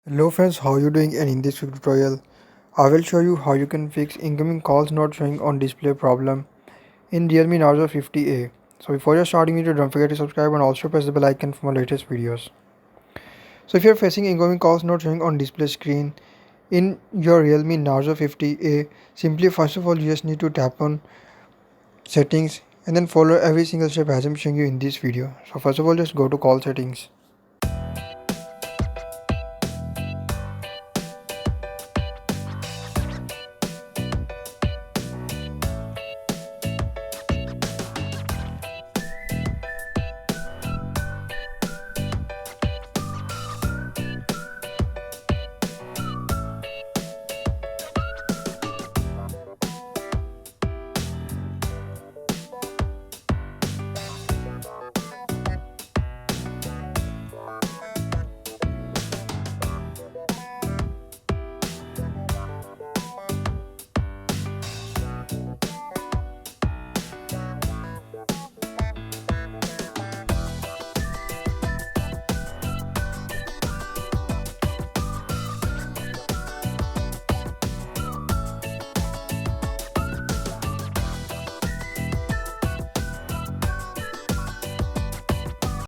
Hello friends, how are you doing? And in this tutorial, I will show you how you can fix incoming calls not showing on display problem in Realme Narzo 50A. So before you're starting video, don't forget to subscribe and also press the bell icon for my latest videos. So if you're facing incoming calls not showing on display screen in your Realme Narzo 50A, simply first of all you just need to tap on settings and then follow every single step as I'm showing you in this video. So first of all just go to call settings.